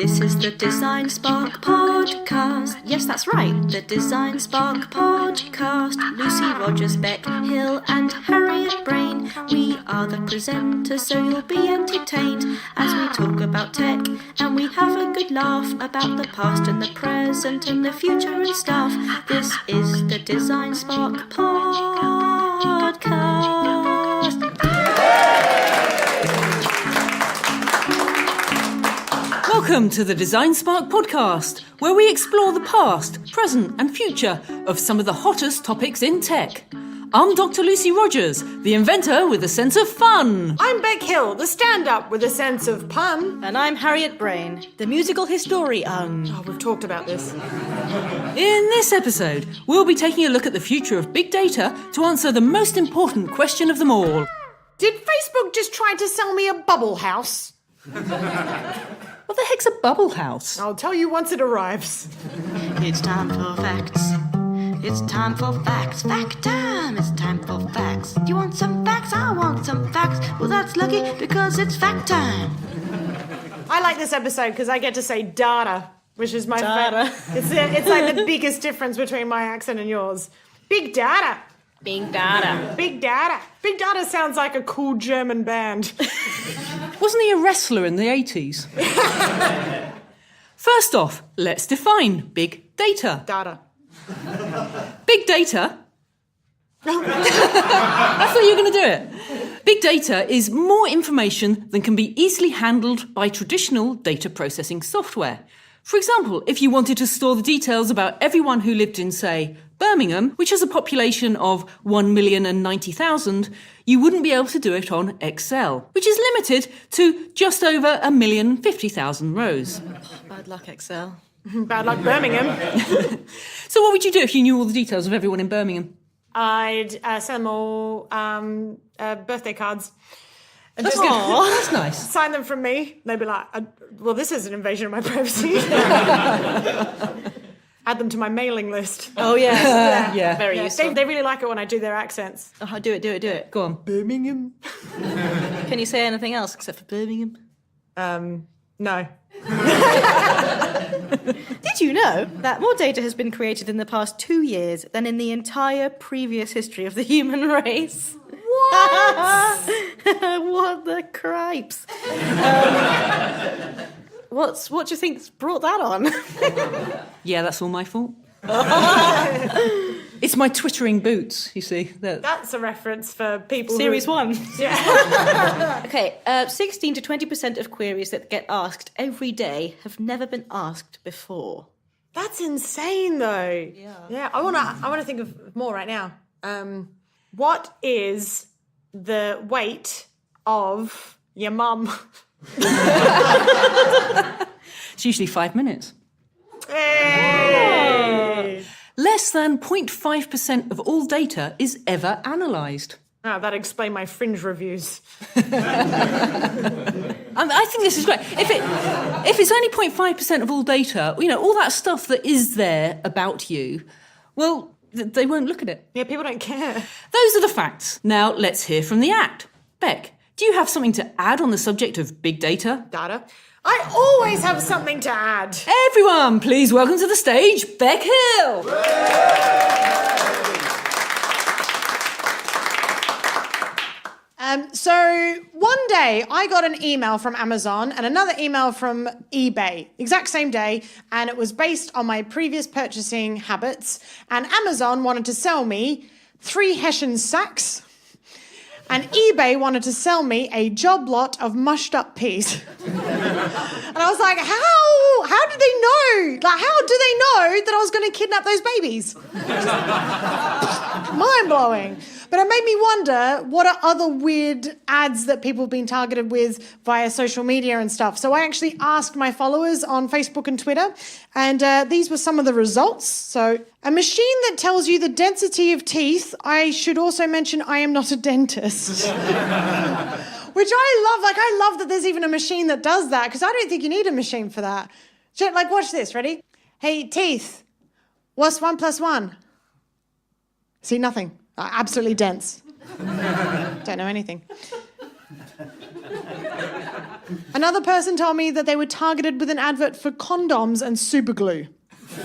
This is the DesignSpark Podcast. Yes, that's right, the DesignSpark Podcast. Lucy Rogers, Bec, Hill and Harriet Brain. We are the presenters, so you'll be entertained as we talk about tech and we have a good laugh about the past and the present and the future and stuff. This is the DesignSpark Podcast. Welcome to the DesignSpark Podcast, where we explore the past, present and future of some of the hottest topics in tech. I'm Dr. Lucy Rogers, the inventor with a sense of fun. I'm Bec Hill, the stand-up with a sense of pun. And I'm Harriet Brain, the musical historian. Oh, we've talked about this. In this episode, we'll be taking a look at the future of big data to answer the most important question of them all. Did Facebook just try to sell me a bubble house? What the heck's a bubble house? I'll tell you once it arrives. It's time for facts. It's time for facts. Fact time. It's time for facts. You want some facts? I want some facts. Well, that's lucky because it's fact time. I like this episode because I get to say data, which is my Data. It's like the biggest difference between my accent and yours. Big data. Big data. Big data. Big data sounds like a cool German band. Wasn't he a wrestler in the 80s? First off, let's define big data. Data. Big data? I thought you were going to do it. Big data is more information than can be easily handled by traditional data processing software. For example, if you wanted to store the details about everyone who lived in, say, Birmingham, which has a population of 1,090,000, you wouldn't be able to do it on Excel, which is limited to just over 1,050,000 rows. Bad luck, Excel. Bad luck, Birmingham. So what would you do if you knew all the details of everyone in Birmingham? I'd send them all birthday cards. And That's just good. That's nice. sign them from me. They'd be like, well, this is an invasion of my privacy. Add them to my mailing list. Oh, yes. Yeah. Very useful. They really like it when I do their accents. Oh, do it. Go on. Birmingham? Can you say anything else except for Birmingham? No. Did you know that more data has been created in the past 2 years than in the entire previous history of the human race? What? What the cripes? What do you think's brought that on? Yeah, that's all my fault. It's my twittering boots, you see. That's a reference for people Series who... 1. Yeah. Okay, 16 to 20% of queries that get asked every day have never been asked before. That's insane, though. Yeah. I wanna think of more right now. What is the weight of your mum? It's usually 5 minutes. Hey! Less than 0.5% of all data is ever analysed. Oh, that explained my fringe reviews. I think this is great. If it's only 0.5% of all data, you know, all that stuff that is there about you, well, they won't look at it. Yeah, people don't care. Those are the facts. Now let's hear from the act. Bec, do you have something to add on the subject of big data? Data. I always have something to add. Everyone, please welcome to the stage, Bec Hill. So one day I got an email from Amazon and another email from eBay, exact same day, and it was based on my previous purchasing habits. And Amazon wanted to sell me 3 Hessian sacks, and eBay wanted to sell me a job lot of mushed up peas. And I was like, how did they know? Like, how do they know that I was going to kidnap those babies? Mind-blowing. But it made me wonder, what are other weird ads that people have been targeted with via social media and stuff? So I actually asked my followers on Facebook and Twitter, and these were some of the results. So, a machine that tells you the density of teeth. I should also mention I am not a dentist. Which I love. Like, I love that there's even a machine that does that, because I don't think you need a machine for that. So, like, watch this. Ready? Hey, teeth. What's 1 + 1? See, nothing. Absolutely dense. Don't know anything. Another person told me that they were targeted with an advert for condoms and super glue.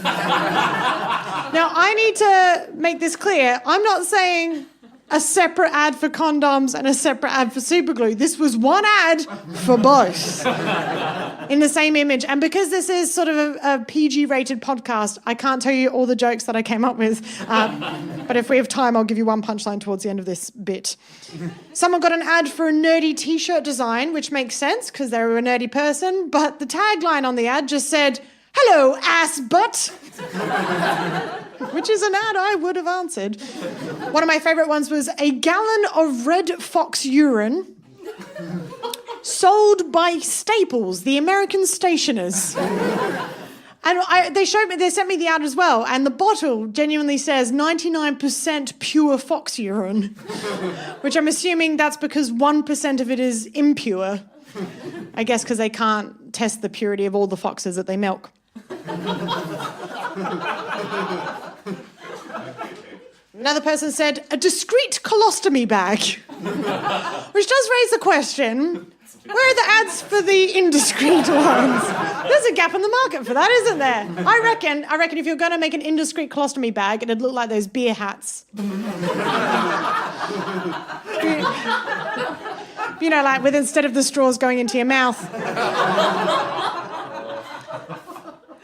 Now, I need to make this clear. I'm not saying a separate ad for condoms and a separate ad for super glue. This was one ad for both in the same image. And because this is sort of a PG-rated podcast, I can't tell you all the jokes that I came up with. But if we have time, I'll give you one punchline towards the end of this bit. Someone got an ad for a nerdy T-shirt design, which makes sense because they were a nerdy person. But the tagline on the ad just said, "Hello, ass butt," which is an ad I would have answered. One of my favourite ones was a gallon of red fox urine sold by Staples, the American stationers. And they sent me the ad as well, and the bottle genuinely says 99% pure fox urine, which I'm assuming that's because 1% of it is impure. I guess because they can't test the purity of all the foxes that they milk. Another person said, a discreet colostomy bag, which does raise the question, where are the ads for the indiscreet ones? There's a gap in the market for that, isn't there? I reckon if you're going to make an indiscreet colostomy bag, it'd look like those beer hats. You know, like with instead of the straws going into your mouth.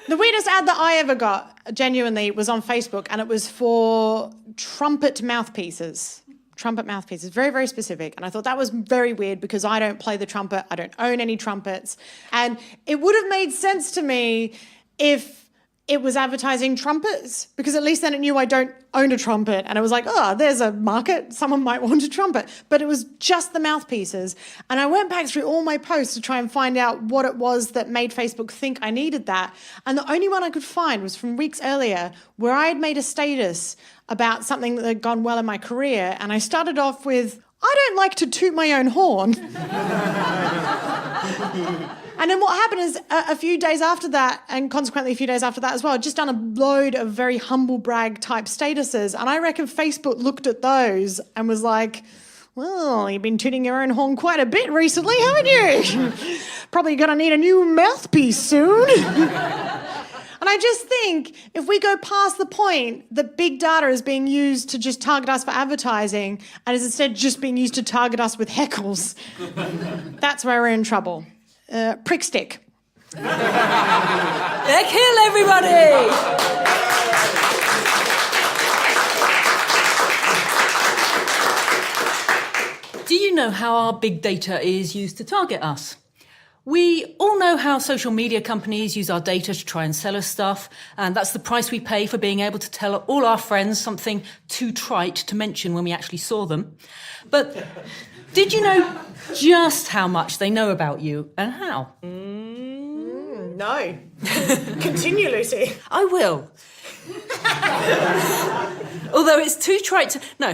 The weirdest ad that I ever got, genuinely, was on Facebook, and it was for trumpet mouthpieces. Trumpet mouthpieces, very, very specific. And I thought that was very weird because I don't play the trumpet, I don't own any trumpets. And it would have made sense to me if it was advertising trumpets, because at least then it knew I don't own a trumpet. And it was like, oh, there's a market, someone might want a trumpet. But it was just the mouthpieces. And I went back through all my posts to try and find out what it was that made Facebook think I needed that. And the only one I could find was from weeks earlier, where I had made a status about something that had gone well in my career. And I started off with, I don't like to toot my own horn. And then what happened is a few days after that, and consequently a few days after that as well, I'd just done a load of very humble brag type statuses. And I reckon Facebook looked at those and was like, well, you've been tooting your own horn quite a bit recently, haven't you? Probably going to need a new mouthpiece soon. And I just think if we go past the point that big data is being used to just target us for advertising and is instead just being used to target us with heckles, that's where we're in trouble. Prick stick. Kill everybody! Do you know how our big data is used to target us? We all know how social media companies use our data to try and sell us stuff, and that's the price we pay for being able to tell all our friends something too trite to mention when we actually saw them. But did you know just how much they know about you and how? No. Continue, Lucy. I will. Although it's too trite to... No.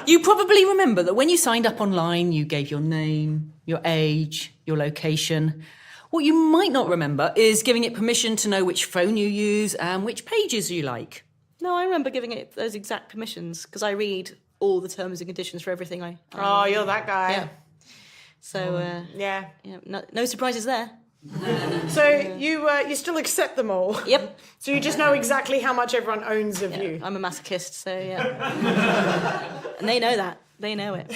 You probably remember that when you signed up online, you gave your name, your age, your location. What you might not remember is giving it permission to know which phone you use and which pages you like. No, I remember giving it those exact permissions because I read all the terms and conditions for everything I Oh, you're that guy. Yeah. So, Yeah. no surprises there. So you still accept them all? Yep. So you just know exactly how much everyone owns of you? I'm a masochist, so yeah. And they know that. They know it.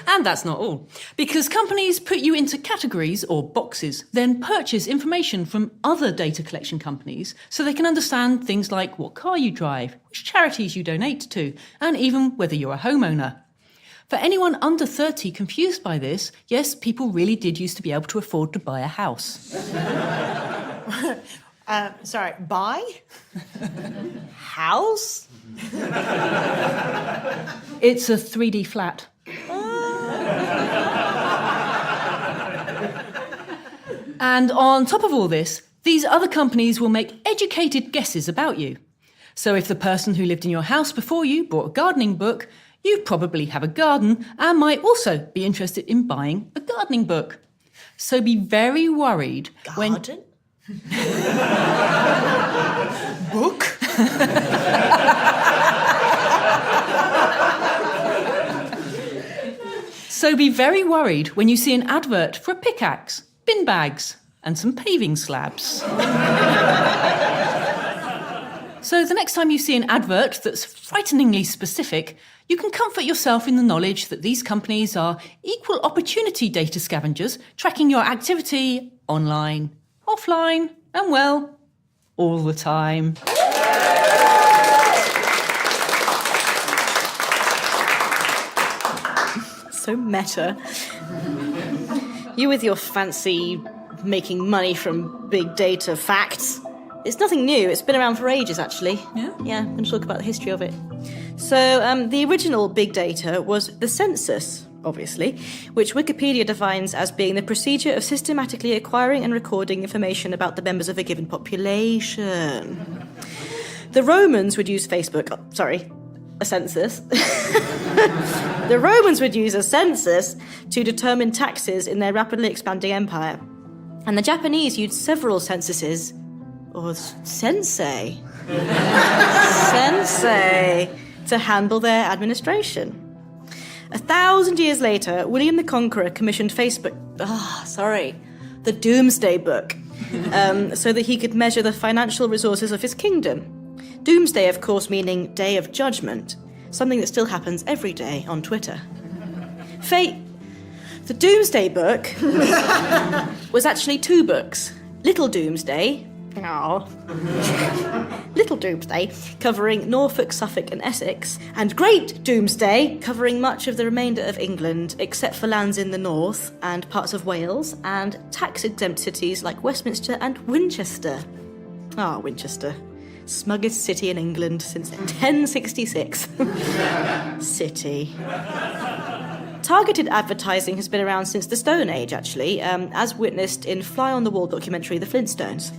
And that's not all. Because companies put you into categories or boxes, then purchase information from other data collection companies so they can understand things like what car you drive, which charities you donate to, and even whether you're a homeowner. For anyone under 30 confused by this, yes, people really did used to be able to afford to buy a house. Sorry, buy? House? It's a 3D flat. And on top of all this, these other companies will make educated guesses about you. So if the person who lived in your house before you bought a gardening book, you probably have a garden and might also be interested in buying a gardening book. So be very worried when... Garden? Book? So be very worried when you see an advert for a pickaxe, bin bags, and some paving slabs. So the next time you see an advert that's frighteningly specific, you can comfort yourself in the knowledge that these companies are equal opportunity data scavengers tracking your activity online, offline, and well, all the time. So meta. You with your fancy making money from big data facts. It's nothing new. It's been around for ages, actually. Yeah, I'm going to talk about the history of it. So the original big data was the census, obviously, which Wikipedia defines as being the procedure of systematically acquiring and recording information about the members of a given population. The Romans would use a census. The Romans would use a census to determine taxes in their rapidly expanding empire. And the Japanese used several censuses, or sensei, to handle their administration. 1,000 years later, William the Conqueror commissioned the Doomsday Book, so that he could measure the financial resources of his kingdom. Doomsday, of course, meaning Day of Judgment, something that still happens every day on Twitter. The Doomsday Book was actually 2 books. Little Doomsday, Little Doomsday, covering Norfolk, Suffolk and Essex, and Great Doomsday, covering much of the remainder of England, except for lands in the north and parts of Wales, and tax-exempt cities like Westminster and Winchester. Winchester. Smuggest city in England since 1066. City. Targeted advertising has been around since the Stone Age, actually, as witnessed in fly-on-the-wall documentary The Flintstones.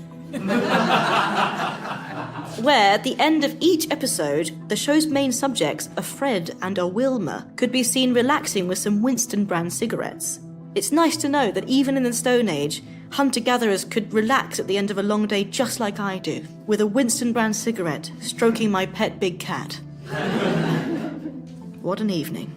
Where, at the end of each episode, the show's main subjects, a Fred and a Wilma, could be seen relaxing with some Winston brand cigarettes. It's nice to know that even in the Stone Age, hunter-gatherers could relax at the end of a long day just like I do, with a Winston brand cigarette, stroking my pet big cat. What an evening.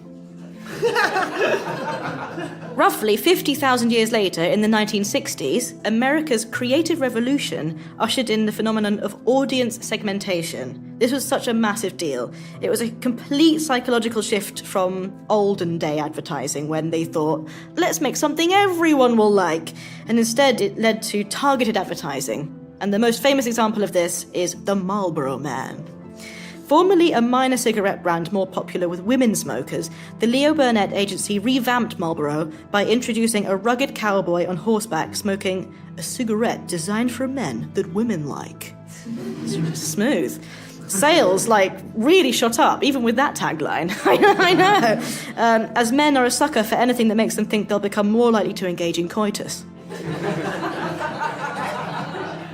Roughly 50,000 years later, in the 1960s, America's creative revolution ushered in the phenomenon of audience segmentation. This was such a massive deal. It was a complete psychological shift from olden day advertising, when they thought, let's make something everyone will like. And instead, it led to targeted advertising. And the most famous example of this is the Marlboro Man. Formerly a minor cigarette brand more popular with women smokers, the Leo Burnett agency revamped Marlboro by introducing a rugged cowboy on horseback smoking a cigarette designed for men that women like. Smooth. Sales, really shot up, even with that tagline. I know. As men are a sucker for anything that makes them think they'll become more likely to engage in coitus.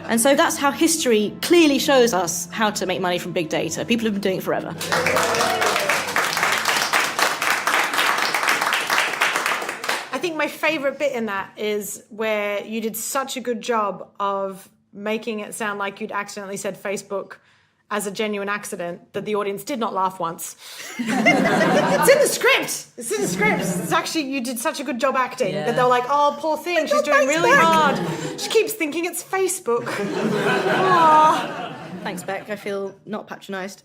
And so that's how history clearly shows us how to make money from big data. People have been doing it forever. I think my favourite bit in that is where you did such a good job of making it sound like you'd accidentally said Facebook as a genuine accident that the audience did not laugh once. It's in the script. It's actually, you did such a good job acting that they were like, oh, poor thing, she's doing really hard. She keeps thinking it's Facebook. Aww. Thanks, Bec. I feel not patronised.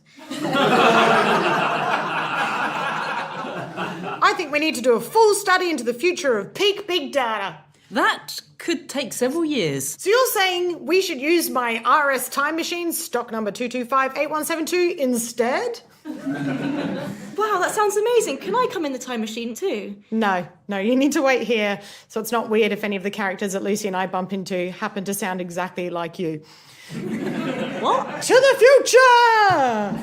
I think we need to do a full study into the future of peak big data. That could take several years. So you're saying we should use my RS time machine, stock number 2258172, instead? Wow, that sounds amazing. Can I come in the time machine too? No, you need to wait here, so it's not weird if any of the characters that Lucy and I bump into happen to sound exactly like you. What? To the future!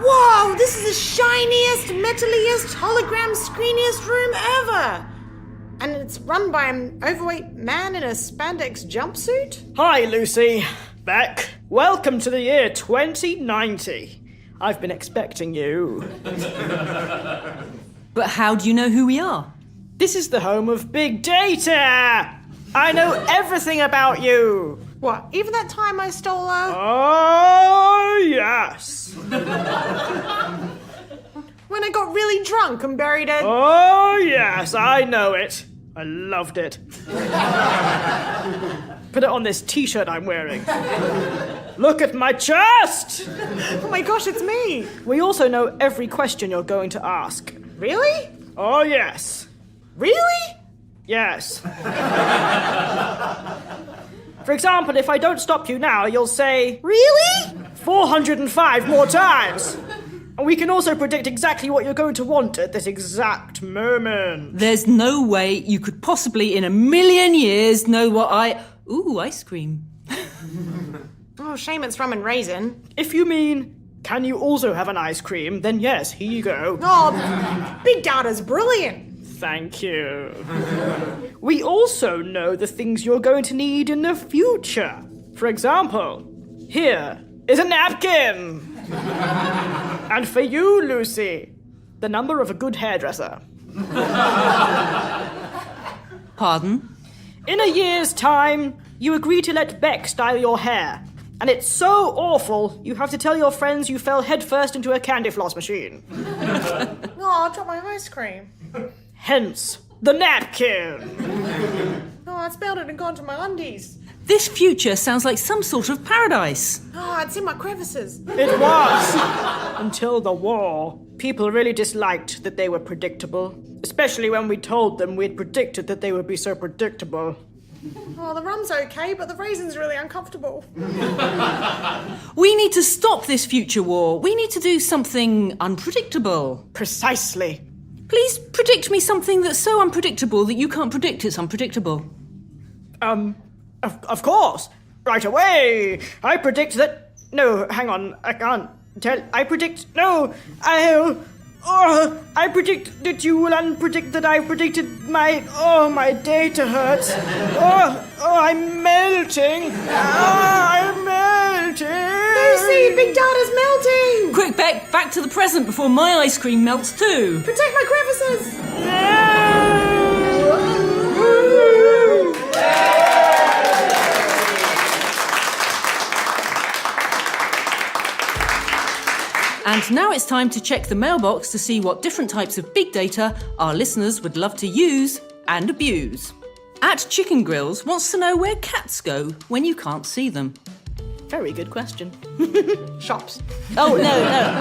Whoa, this is the shiniest, metalliest, hologram screeniest room ever! And it's run by an overweight man in a spandex jumpsuit? Hi, Lucy. Bec. Welcome to the year 2090. I've been expecting you. But how do you know who we are? This is the home of big data! I know everything about you! What, even that time I stole her? Oh, yes. When I got really drunk and buried her? Oh, yes, I know it. I loved it. Put it on this t-shirt I'm wearing. Look at my chest! Oh my gosh, it's me. We also know every question you're going to ask. Really? Oh, yes. Really? Yes. For example, if I don't stop you now, you'll say, Really? 405 more times. And we can also predict exactly what you're going to want at this exact moment. There's no way you could possibly in a million years know what Ooh, ice cream. Oh, shame it's rum and raisin. If you mean, can you also have an ice cream, then yes, here you go. Oh, big data's brilliant. Thank you. We also know the things you're going to need in the future. For example, here is a napkin. And for you, Lucy, the number of a good hairdresser. Pardon? In a year's time, you agree to let Bec style your hair. And it's so awful, you have to tell your friends you fell headfirst into a candy floss machine. Oh, I dropped my ice cream. Hence, the napkin. Oh, I spilled it and gone to my undies. This future sounds like some sort of paradise. Oh, it's in my crevices. It was. Until the war, people really disliked that they were predictable. Especially when we told them we'd predicted that they would be so predictable. Oh, the rum's okay, but the raisin's really uncomfortable. We need to stop this future war. We need to do something unpredictable. Precisely. Please predict me something that's so unpredictable that you can't predict it's unpredictable. Of course. Right away. I predict that... No, hang on. I can't tell. I predict... No. I predict that you will unpredict that I predicted my... Oh, my data hurts. I'm melting. I'm melting. Lucy, big data's melting. Quick, Bec, back to the present before my ice cream melts too. Protect my crevices. And now it's time to check the mailbox to see what different types of big data our listeners would love to use and abuse. At Chicken Grills wants to know where cats go when you can't see them. Very good question. Shops. Oh, no.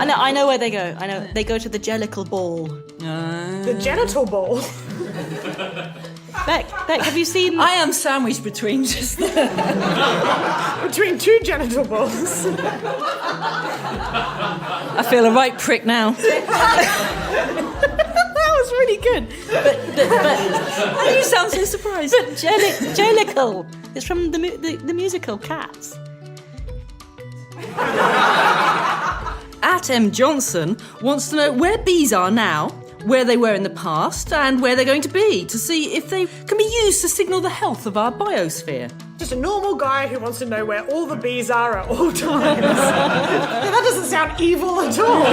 I know where they go. I know. They go to the Jellicle Ball. The genital ball. Bec, have you seen... I am sandwiched between just Between two genital balls. I feel a right prick now. That was really good. But Why do you sound so surprised? Jellicle. It's from the musical Cats. At M. Johnson wants to know where bees are now, where they were in the past, and where they're going to be, to see if they can be used to signal the health of our biosphere. Just a normal guy who wants to know where all the bees are at all times. That doesn't sound evil at all.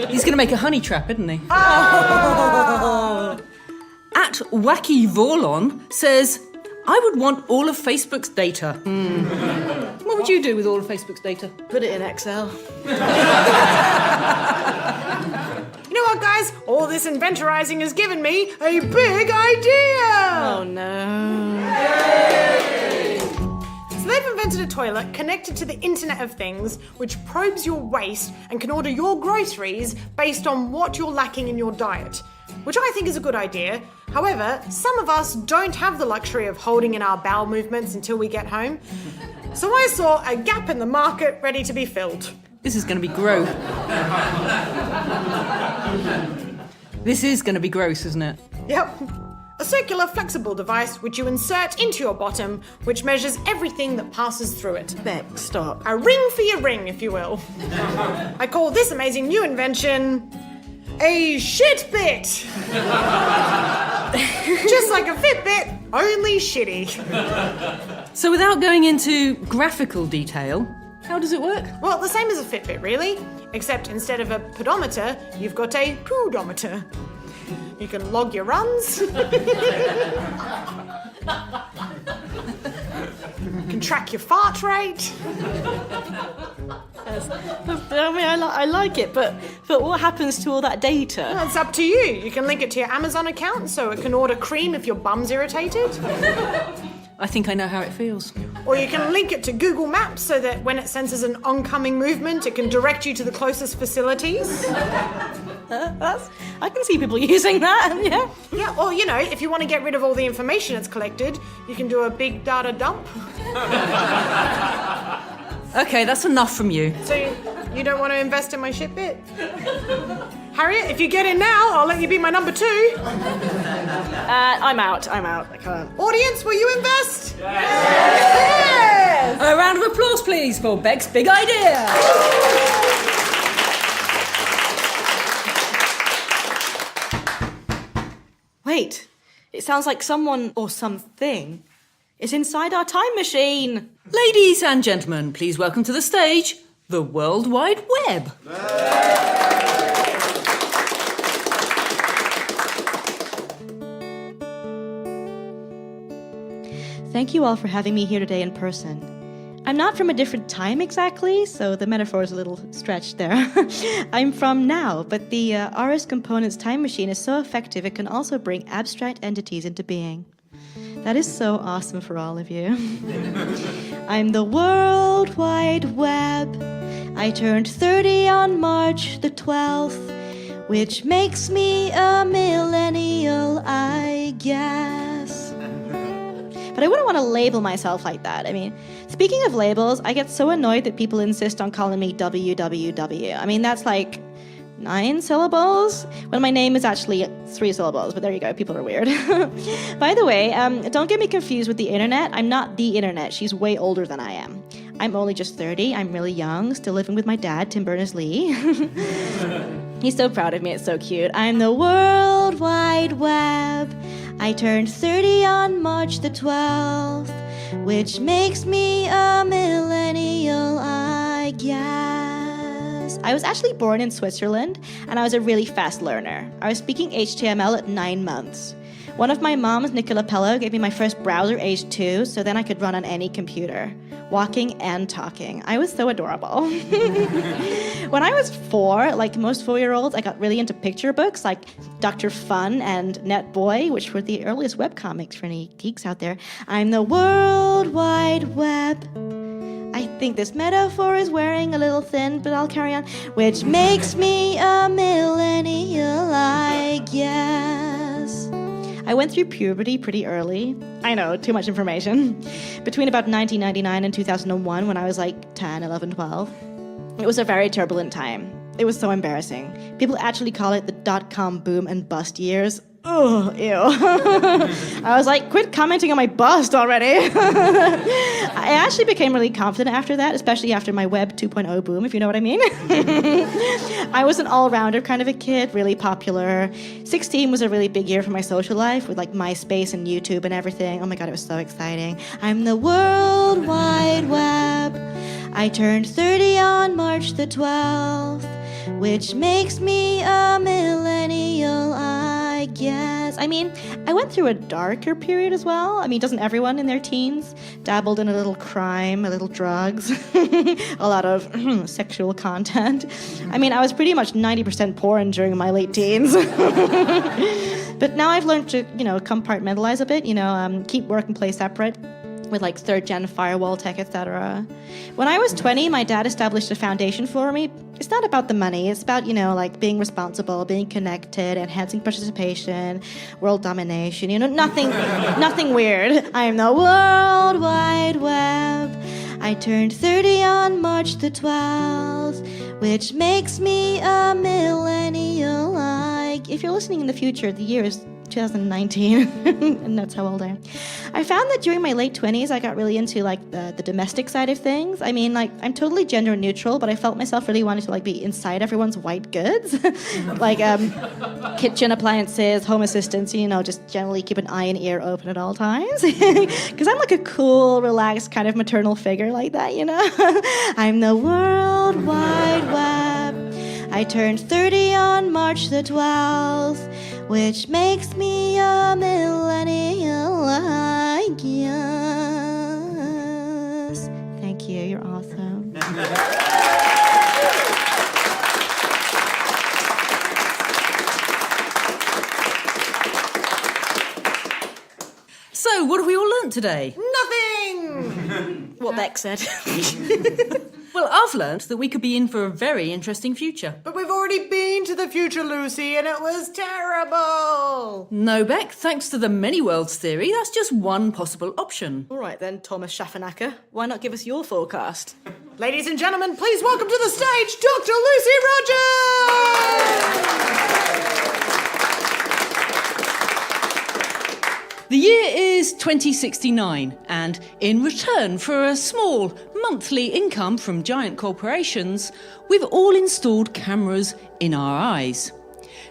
He's going to make a honey trap, isn't he? At Wacky Vorlon says, I would want all of Facebook's data. What would you do with all of Facebook's data? Put it in Excel. You know what, guys? All this inventorizing has given me a big idea! Oh, no. So they've invented a toilet connected to the Internet of Things, which probes your waste and can order your groceries based on what you're lacking in your diet, which I think is a good idea. However, some of us don't have the luxury of holding in our bowel movements until we get home. So I saw a gap in the market ready to be filled. This is going to be gross. This is going to be gross, isn't it? Yep. A circular flexible device which you insert into your bottom, which measures everything that passes through it. Bec, stop. A ring for your ring, if you will. I call this amazing new invention a shitbit. Just like a Fitbit, only shitty. So without going into graphical detail, how does it work? Well, the same as a Fitbit, really. Except instead of a pedometer, you've got a poodometer. You can log your runs. You can track your fart rate. I mean, I like it, but what happens to all that data? It's up to you. You can link it to your Amazon account so it can order cream if your bum's irritated. I think I know how it feels. Or you can link it to Google Maps so that when it senses an oncoming movement, it can direct you to the closest facilities. I can see people using that, yeah. Yeah, or, you know, if you want to get rid of all the information it's collected, you can do a big data dump. Okay, that's enough from you. So you don't want to invest in my shit bit? Harriet, if you get in now, I'll let you be my number 2. I'm out. I can't. Audience, will you invest? Yes! A round of applause, please, for Bec's big idea. Wait, it sounds like someone or something is inside our time machine. Ladies and gentlemen, please welcome to the stage the World Wide Web. Thank you all for having me here today in person. I'm not from a different time exactly, so the metaphor is a little stretched there. I'm from now, but the RS Components time machine is so effective it can also bring abstract entities into being. That is so awesome for all of you. I'm the World Wide Web. I turned 30 on March the 12th, which makes me a millennial, I guess. But I wouldn't want to label myself like that. I mean, speaking of labels, I get so annoyed that people insist on calling me WWW. I mean, that's like 9 syllables, when my name is actually 3 syllables, but there you go, people are weird. By the way, don't get me confused with the internet. I'm not the internet. She's way older than I am. I'm only just 30. I'm really young, still living with my dad, Tim Berners-Lee. He's so proud of me. It's so cute. I'm the World Wide Web. I turned 30 on March the 12th, which makes me a millennial, I guess. I was actually born in Switzerland, and I was a really fast learner. I was speaking HTML at 9 months. One of my moms, Nicola Pello, gave me my first browser age 2, so then I could run on any computer, walking and talking. I was so adorable. When I was 4, like most 4-year-olds, I got really into picture books like Dr. Fun and Netboy, which were the earliest webcomics for any geeks out there. I'm the World Wide Web. I think this metaphor is wearing a little thin, but I'll carry on. Which makes me a millennial, I guess. I went through puberty pretty early. I know, too much information. Between about 1999 and 2001, when I was like 10, 11, 12. It was a very turbulent time. It was so embarrassing. People actually call it the dot-com boom and bust years. Oh, ew. I was like, quit commenting on my bust already. I actually became really confident after that, especially after my Web 2.0 boom, if you know what I mean. I was an all-rounder kind of a kid, really popular. 16 was a really big year for my social life with like MySpace and YouTube and everything. Oh my God, it was so exciting. I'm the World Wide Web. I turned 30 on March the 12th, which makes me a millennial, I guess. I mean, I went through a darker period as well. I mean, doesn't everyone in their teens dabbled in a little crime, a little drugs, a lot of sexual content? I mean, I was pretty much 90% porn during my late teens. But now I've learned to, compartmentalize a bit, keep work and play separate, with like 3rd-gen firewall tech, etc. When I was 20, my dad established a foundation for me. It's not about the money. It's about, being responsible, being connected, enhancing participation, world domination, nothing weird. I'm the World Wide Web. I turned 30 on March the 12th, which makes me a millennial. If you're listening in the future, the year is 2019, and that's how old I am. I found that during my late 20s, I got really into the domestic side of things. I mean, I'm totally gender neutral, but I felt myself really wanting to be inside everyone's white goods, kitchen appliances, home assistants. Just generally keep an eye and ear open at all times, because I'm like a cool, relaxed kind of maternal figure like that. I'm the World Wide Web. I turned 30 on March the 12th, which makes me a millennial, I guess. learnt today? Nothing! What Bec said. Well, I've learnt that we could be in for a very interesting future. But we've already been to the future, Lucy, and it was terrible! No, Bec, thanks to the many worlds theory, that's just one possible option. All right then, Thomas Schaffenacker, why not give us your forecast? Ladies and gentlemen, please welcome to the stage Dr. Lucy Rogers! The year is 2069, and in return for a small monthly income from giant corporations, we've all installed cameras in our eyes.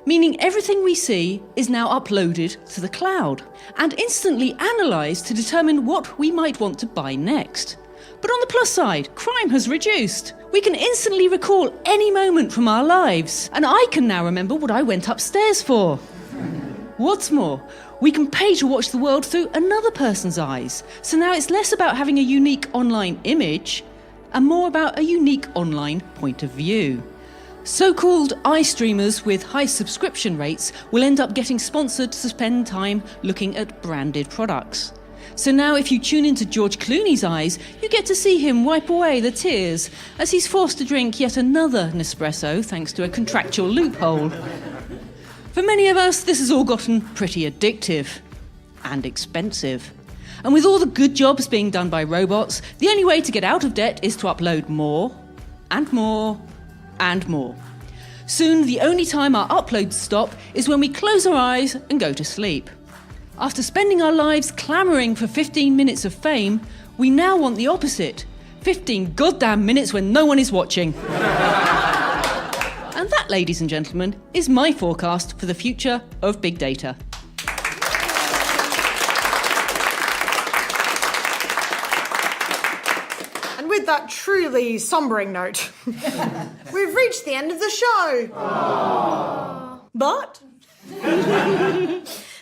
Meaning everything we see is now uploaded to the cloud and instantly analysed to determine what we might want to buy next. But on the plus side, crime has reduced. We can instantly recall any moment from our lives, and I can now remember what I went upstairs for. What's more, we can pay to watch the world through another person's eyes, so now it's less about having a unique online image and more about a unique online point of view. So-called eye streamers with high subscription rates will end up getting sponsored to spend time looking at branded products. So now if you tune into George Clooney's eyes, you get to see him wipe away the tears as he's forced to drink yet another Nespresso thanks to a contractual loophole. For many of us, this has all gotten pretty addictive and expensive. And with all the good jobs being done by robots, the only way to get out of debt is to upload more and more and more. Soon, the only time our uploads stop is when we close our eyes and go to sleep. After spending our lives clamouring for 15 minutes of fame, we now want the opposite. 15 goddamn minutes when no one is watching. And that, ladies and gentlemen, is my forecast for the future of big data. And with that truly sombering note, we've reached the end of the show. But?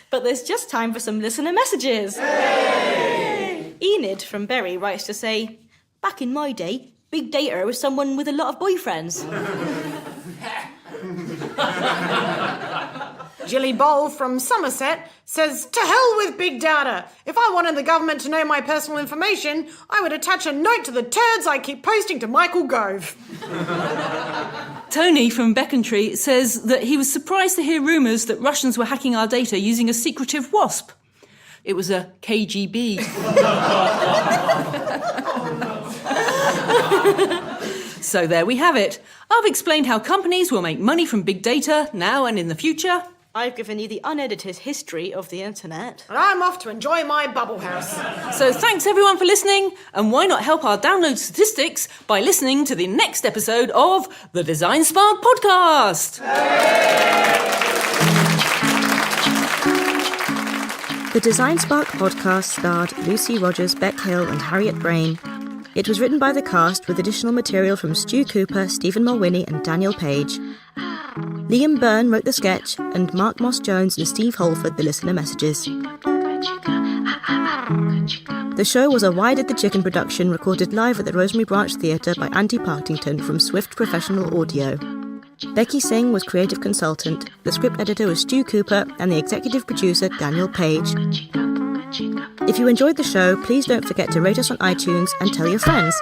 But there's just time for some listener messages. Yay! Enid from Bury writes to say, back in my day, big data was someone with a lot of boyfriends. Jilly Bowl from Somerset says, to hell with big data. If I wanted the government to know my personal information, I would attach a note to the turds I keep posting to Michael Gove. Tony from Becontree says that he was surprised to hear rumours that Russians were hacking our data using a secretive wasp. It was a KGB. So there we have it. I've explained how companies will make money from big data now and in the future. I've given you the unedited history of the internet. And I'm off to enjoy my bubble house. So thanks everyone for listening, and why not help our download statistics by listening to the next episode of the DesignSpark Podcast. The DesignSpark Podcast starred Lucy Rogers, Bec Hill and Harriet Brain. It was written by the cast with additional material from Stu Cooper, Stephen Mulwiney and Daniel Page. Liam Byrne wrote the sketch, and Mark Moss-Jones and Steve Holford the listener messages. The show was a Why Did the Chicken production recorded live at the Rosemary Branch Theatre by Andy Partington from Swift Professional Audio. Becky Singh was creative consultant, the script editor was Stu Cooper, and the executive producer Daniel Page. If you enjoyed the show, please don't forget to rate us on iTunes and tell your friends.